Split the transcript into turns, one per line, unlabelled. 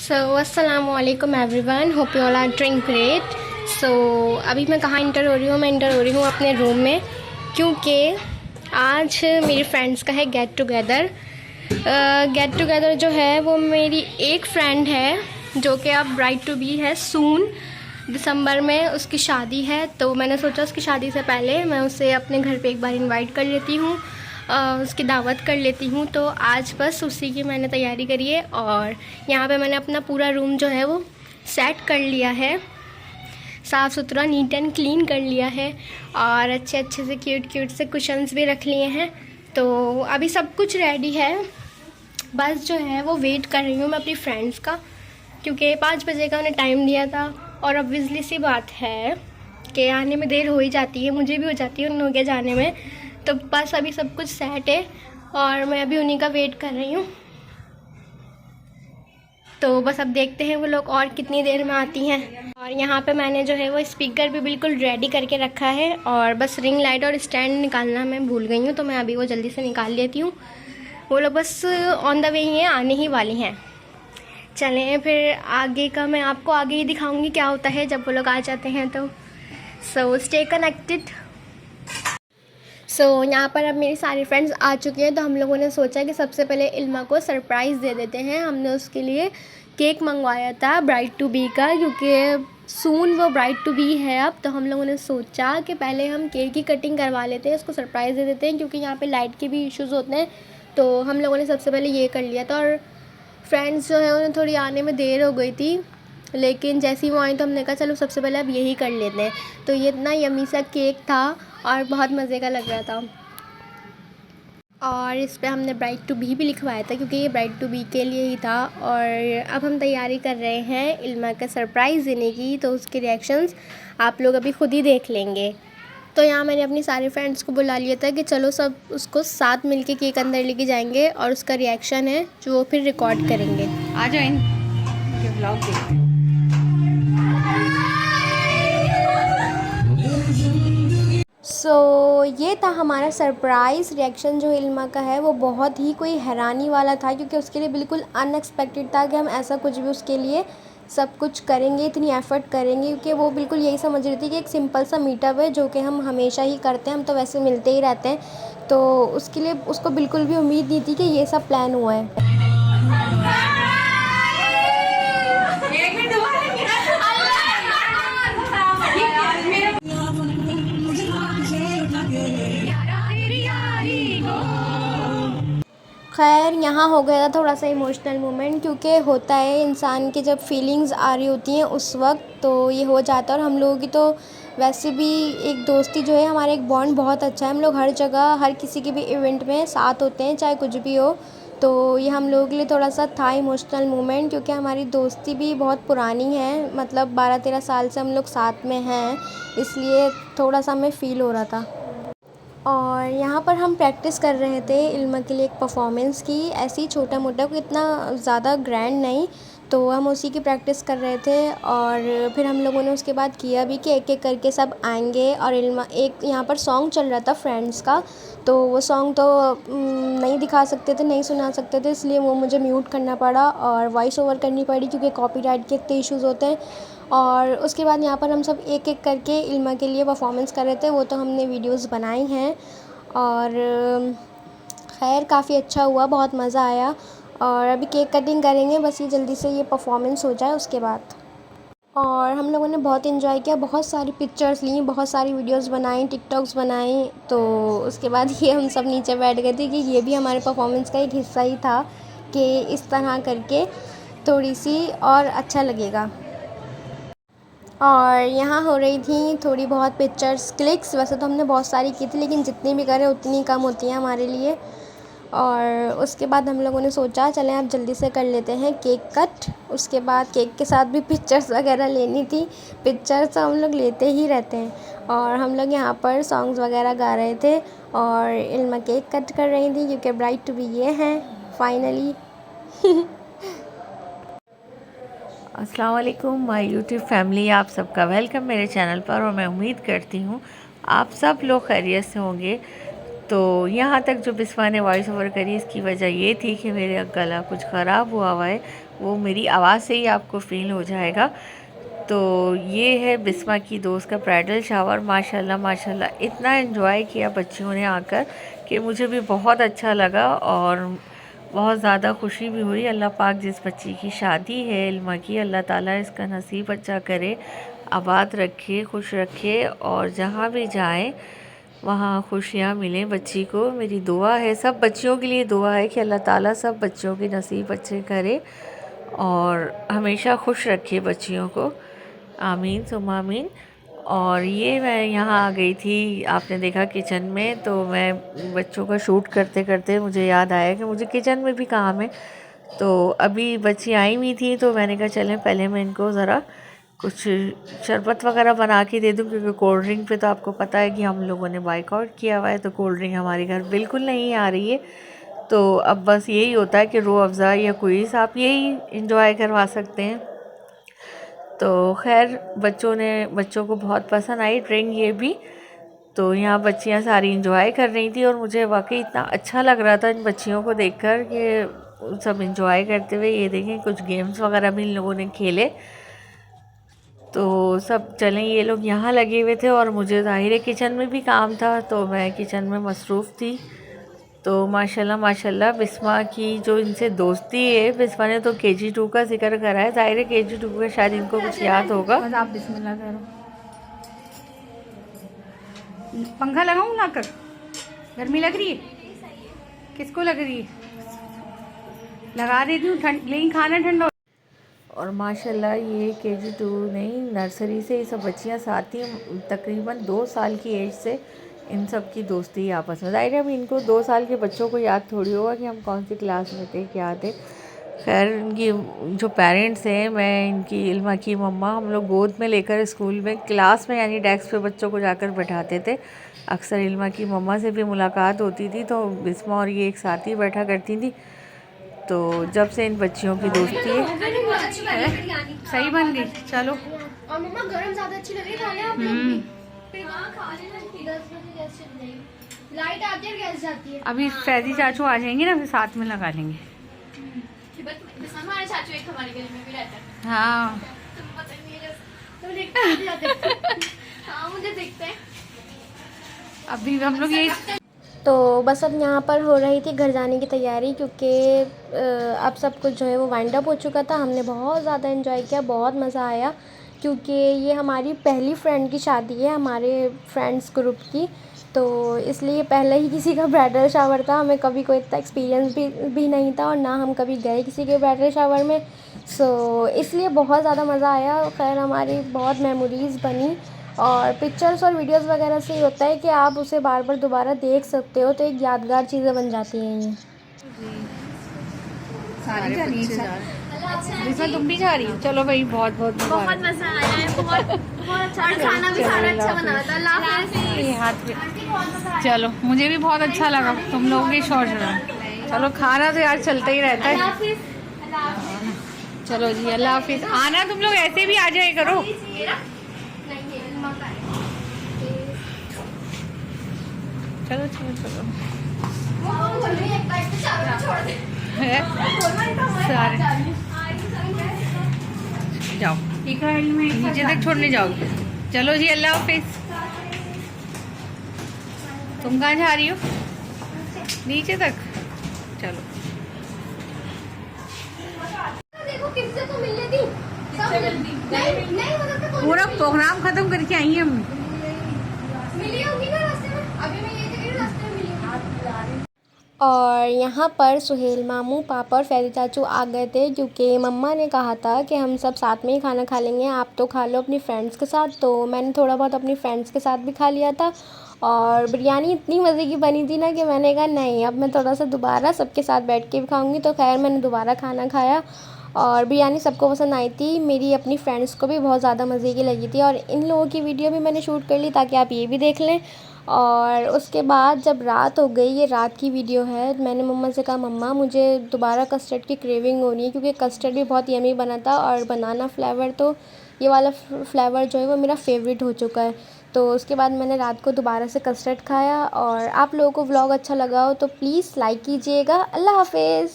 सो अस्सलामुअलैकुम everyone, hope you all are doing great. So अभी मैं कहाँ इंटर हो रही हूँ? मैं इंटर हो रही हूँ अपने रूम में, क्योंकि आज मेरी फ्रेंड्स का है गेट टुगेदर। गेट टुगेदर जो है वो मेरी एक फ्रेंड है जो कि अब ब्राइड टू बी है सून। दिसंबर में उसकी शादी है, तो मैंने सोचा उसकी शादी से पहले मैं उसे अपने घर पे एक बार इनवाइट कर लेती हूँ, उसकी दावत कर लेती हूँ। तो आज बस उसी की मैंने तैयारी करी है और यहाँ पे मैंने अपना पूरा रूम जो है वो सेट कर लिया है, साफ़ सुथरा नीट एंड क्लीन कर लिया है और अच्छे अच्छे से क्यूट से कुशन्स भी रख लिए हैं। तो अभी सब कुछ रेडी है, बस जो है वो वेट कर रही हूँ मैं अपनी फ्रेंड्स का, क्योंकि 5 बजे का उन्हें टाइम दिया था और ऑब्वियसली सी बात है कि आने में देर हो ही जाती है, मुझे भी हो जाती है उन लोगों के जाने में। तो बस अभी सब कुछ सेट है और मैं अभी उन्हीं का वेट कर रही हूँ। तो बस अब देखते हैं वो लोग और कितनी देर में आती हैं। और यहाँ पे मैंने जो है वो स्पीकर भी बिल्कुल रेडी करके रखा है और बस रिंग लाइट और स्टैंड निकालना मैं भूल गई हूँ, तो मैं अभी वो जल्दी से निकाल लेती हूँ। वो लोग बस ऑन द वे ही हैं, आने ही वाली हैं। चलें फिर आगे का मैं आपको आगे ही दिखाऊंगी क्या होता है जब वो लोग आ जाते हैं। तो सो स्टे कनेक्टेड। यहाँ पर अब मेरी सारी फ्रेंड्स आ चुकी हैं, तो हम लोगों ने सोचा कि सबसे पहले इल्मा को सरप्राइज़ दे देते हैं। हमने उसके लिए केक मंगवाया था ब्राइड टू बी का, क्योंकि सून वो ब्राइड टू बी है अब। तो हम लोगों ने सोचा कि पहले हम केक की कटिंग करवा लेते हैं, उसको सरप्राइज़ दे देते हैं, क्योंकि यहाँ पे लाइट के भी इश्यूज़ होते हैं। तो हम लोगों ने सबसे पहले ये कर लिया था और फ्रेंड्स जो है उन्हें थोड़ी आने में देर हो गई थी, लेकिन जैसे ही वो आई तो हमने कहा चलो सबसे पहले अब यही कर लेते हैं। तो ये इतना यम्मी सा केक था और बहुत मज़े का लग रहा था। और इस पर हमने ब्राइड टू बी भी लिखवाया था, क्योंकि ये ब्राइड टू बी के लिए ही था। और अब हम तैयारी कर रहे हैं इल्मा का सरप्राइज़ देने की, तो उसके रिएक्शंस आप लोग अभी खुद ही देख लेंगे। तो यहाँ मैंने अपनी सारी फ्रेंड्स को बुला लिया था कि चलो सब उसको साथ मिलके केक अंदर लेके जाएंगे और उसका रिएक्शन है जो वो फिर रिकॉर्ड करेंगे।
आ जाओ इनके ब्लॉग देखते हैं।
ये था हमारा सरप्राइज़ रिएक्शन जो इल्मा का है, वो बहुत ही कोई हैरानी वाला था, क्योंकि उसके लिए बिल्कुल अनएक्सपेक्टेड था कि हम ऐसा कुछ भी उसके लिए सब कुछ करेंगे, इतनी एफ़र्ट करेंगे, क्योंकि वो बिल्कुल यही समझ रही थी कि एक सिंपल सा मीटअप है जो कि हम हमेशा ही करते हैं, हम तो वैसे मिलते ही रहते हैं। तो उसके लिए उसको बिल्कुल भी उम्मीद नहीं थी कि ये सब प्लान हुआ है। खैर यहाँ हो गया था थोड़ा सा इमोशनल मोमेंट, क्योंकि होता है इंसान की जब फीलिंग्स आ रही होती हैं उस वक्त तो ये हो जाता है। और हम लोगों की तो वैसे भी एक दोस्ती जो है, हमारा एक बॉन्ड बहुत अच्छा है, हम लोग हर जगह हर किसी के भी इवेंट में साथ होते हैं चाहे कुछ भी हो। तो ये हम लोगों के लिए थोड़ा सा था इमोशनल मोमेंट, क्योंकि हमारी दोस्ती भी बहुत पुरानी है, मतलब 12-13 साल से हम लोग साथ में हैं, इसलिए थोड़ा सा हमें फ़ील हो रहा था। और यहाँ पर हम प्रैक्टिस कर रहे थे इल्मा के लिए एक परफॉर्मेंस की, ऐसे ही छोटा मोटा, कोई इतना ज़्यादा ग्रैंड नहीं। तो हम उसी की प्रैक्टिस कर रहे थे और फिर हम लोगों ने उसके बाद किया भी कि एक एक करके सब आएंगे। और इल्मा एक यहाँ पर सॉन्ग चल रहा था फ्रेंड्स का, तो वो सॉन्ग तो नहीं दिखा सकते थे, नहीं सुना सकते थे, इसलिए वो मुझे म्यूट करना पड़ा और वॉइस ओवर करनी पड़ी, क्योंकि कॉपीराइट के इतने इश्यूज़ होते हैं। और उसके बाद यहाँ पर हम सब एक एक करके इल्मा के लिए परफॉर्मेंस कर रहे थे, वो तो हमने वीडियोस बनाई हैं। और खैर काफ़ी अच्छा हुआ, बहुत मज़ा आया। और अभी केक कटिंग करेंगे, बस ये जल्दी से ये परफॉर्मेंस हो जाए उसके बाद। और हम लोगों ने बहुत इन्जॉय किया, बहुत सारी पिक्चर्स ली, बहुत सारी वीडियोस बनाई, टिकटॉक्स बनाई। तो उसके बाद ये हम सब नीचे बैठ गए थे कि ये भी हमारे परफॉर्मेंस का एक हिस्सा ही था कि इस तरह करके थोड़ी सी और अच्छा लगेगा। और यहाँ हो रही थी थोड़ी बहुत पिक्चर्स क्लिक्स, वैसे तो हमने बहुत सारी की थी, लेकिन जितनी भी करें उतनी कम होती हैं हमारे लिए। और उसके बाद हम लोगों ने सोचा चलें अब जल्दी से कर लेते हैं केक कट। उसके बाद केक के साथ भी पिक्चर्स वगैरह लेनी थी, पिक्चर्स तो हम लोग लेते ही रहते हैं। और हम लोग यहाँ पर सॉन्ग्स वगैरह गा रहे थे और इल्मा केक कट कर रही थी, क्योंकि ब्राइड टू बी ये हैं फाइनली।
अस्सलाम वालेकुम माय यूट्यूब फैमिली, आप सबका वेलकम मेरे चैनल पर। और मैं उम्मीद करती हूँ आप सब लोग खैरियत से होंगे। तो यहाँ तक जो बिस्वा ने वॉइस ओवर करी, इसकी वजह ये थी कि मेरा गला कुछ ख़राब हुआ है, वो मेरी आवाज़ से ही आपको फ़ील हो जाएगा। तो ये है बिस्मा की दोस्त का ब्राइडल शावर। माशाल्लाह माशाल्लाह इतना एंजॉय किया बच्चियों ने आकर कि मुझे भी बहुत अच्छा लगा और बहुत ज़्यादा खुशी भी हुई। अल्लाह पाक जिस बच्ची की शादी है इल्मा की, अल्लाह ताला इसका नसीब अच्छा करे, आबाद रखे, खुश रखे और जहाँ भी जाए वहाँ खुशियाँ मिलें बच्ची को। मेरी दुआ है, सब बच्चियों के लिए दुआ है कि अल्लाह ताला सब बच्चों के नसीब अच्छे करे और हमेशा खुश रखे बच्चियों को। आमीन सुम्मा आमीन। और ये मैं यहाँ आ गई थी, आपने देखा किचन में, तो मैं बच्चों का शूट करते करते मुझे याद आया कि मुझे किचन में भी काम है। तो अभी बच्ची आई हुई थी तो मैंने कहा चलें पहले मैं इनको ज़रा कुछ शरबत वगैरह बना के दे दूँ, क्योंकि कोल्ड ड्रिंक पे तो आपको पता है कि हम लोगों ने बाइकआउट किया हुआ है, तो कोल्ड ड्रिंक हमारे घर बिल्कुल नहीं आ रही है। तो अब बस यही होता है कि रूह अफ़ज़ा या क्विज़ आप यही इंजॉय करवा सकते हैं। तो खैर बच्चों को बहुत पसंद आई ड्रिंक ये भी। तो यहाँ बच्चियाँ सारी इंजॉय कर रही थी और मुझे वाकई इतना अच्छा लग रहा था इन बच्चियों को देखकर कि सब इंजॉय करते हुए। ये देखें कुछ गेम्स वगैरह भी इन लोगों ने खेले। तो सब चलें, ये लोग यहाँ लगे हुए थे और मुझे ज़ाहिर है किचन में भी काम था, तो मैं किचन में मसरूफ़ थी। तो माशाल्लाह माशाल्लाह बिस्मा की जो इनसे दोस्ती है, बिस्मा ने तो KG2 का जिक्र करा है, ज़ाहिर है KG2 का शायद इनको कुछ याद होगा।
बस आप बिस्मिल्लाह करो। पंखा लगाऊं ना कर, गर्मी लग रही है? किसको लग रही है? लगा देती हूँ, ठंड लेकिन खाना ठंडा।
और माशाल्लाह ये KG2 नहीं, नर्सरी से ये सब बच्चियाँ साथ ही, तकरीबन 2 साल की एज से इन सब की दोस्ती आपस में। ज़ाहिर है अब इनको 2 साल के बच्चों को याद थोड़ी होगा कि हम कौन सी क्लास में थे, क्या थे। खैर इनकी जो पेरेंट्स हैं, मैं इनकी इल्मा की मम्मा, हम लोग गोद में लेकर स्कूल में क्लास में यानी डेस्क पे बच्चों को जाकर बैठाते थे। अक्सर इल्मा की मम्मा से भी मुलाकात होती थी, तो बिस्मा और ये एक साथ ही बैठा करती थी। तो जब से इन बच्चियों की दोस्ती है।
सही बन गई, चलो।
और मम्मा गरम ज़्यादा अच्छी लग रही है, खाने आप लोग भी। फिर वहाँ खा लेना, 10 बजे जैसे नहीं लाइट आती है, गैस जाती है।
अभी फैजी चाचू आ जाएंगे ना, फिर साथ में लगा लेंगे।
हमारे चाचू एक हमारे घर में भी रहता है।
हाँ
तो देखते हाँ मुझे देखते हैं।
अभी हम लोग यही।
तो बस अब यहाँ पर हो रही थी घर जाने की तैयारी, क्योंकि अब सब कुछ जो है वो वाइंड अप हो चुका था। हमने बहुत ज़्यादा एंजॉय किया, बहुत मज़ा आया, क्योंकि ये हमारी पहली फ्रेंड की शादी है, हमारे फ्रेंड्स ग्रुप की। तो इसलिए पहले ही किसी का ब्राइडल शावर था, हमें कभी कोई इतना एक्सपीरियंस भी नहीं था और ना हम कभी गए किसी के ब्राइडल शावर में। सो इसलिए बहुत ज़्यादा मज़ा आया। खैर हमारी बहुत मेमोरीज़ बनी, और पिक्चर्स और वीडियोस वगैरह से ही होता है कि आप उसे बार बार दोबारा देख सकते हो, तो एक यादगार चीज़ें बन जाती हैं ये।
सारी जा रही है, जिसमें तुम भी जा रही हो। चलो भाई, बहुत बहुत
बहुत मज़ा आया है, बहुत अच्छा, और खाना भी सारा अच्छा बना था।
ये हाथ पे। चलो, मुझे भी बहुत अच्छा लगा तुम लोगों के शौर में। चलो, खाना तो यार चलता ही रहता है। चलो जी, अल्लाह हाफिज। आना तुम लोग ऐसे भी आ जाए करो। चलो चलो चलो, सारे जाओ, नीचे तक छोड़ने जाओगे। चलो जी, अल्लाह हाफिज। तुम कहाँ जा रही हो? नीचे तक चलो।
देखो किससे तो मिलने दी, नहीं
पूरा प्रोग्राम खत्म करके आई हैं हम।
मिली होगी ना रास्ते में, अभी मैं ये देख रही हूँ रास्ते में मिली। और यहाँ पर सुहेल मामू, पापा और फैजी चाचू आ गए थे, क्योंकि मम्मा ने कहा था कि हम सब साथ में ही खाना खा लेंगे, आप तो खा लो अपनी फ्रेंड्स के साथ। तो मैंने थोड़ा बहुत अपनी फ्रेंड्स के साथ भी खा लिया था, और बिरयानी इतनी मज़े की बनी थी ना कि मैंने कहा नहीं, अब मैं थोड़ा सा दोबारा सबके साथ बैठ के भी खाऊंगी। तो खैर मैंने दोबारा खाना खाया, और बिरयानी सबको पसंद आई थी। मेरी अपनी फ्रेंड्स को भी बहुत ज़्यादा मज़े की लगी थी, और इन लोगों की वीडियो भी मैंने शूट कर ली ताकि आप ये भी देख लें। और उसके बाद जब रात हो गई, ये रात की वीडियो है, मैंने मम्मा से कहा मम्मा मुझे दोबारा कस्टर्ड की क्रेविंग हो रही है, क्योंकि कस्टर्ड भी बहुत यमी बना था, और बनाना फ्लेवर, तो ये वाला फ्लेवर जो है वो मेरा फेवरेट हो चुका है। तो उसके बाद मैंने रात को दोबारा से कस्टर्ड खाया। और आप लोगों को व्लॉग अच्छा लगा हो तो प्लीज़ लाइक कीजिएगा। अल्लाह हाफिज़।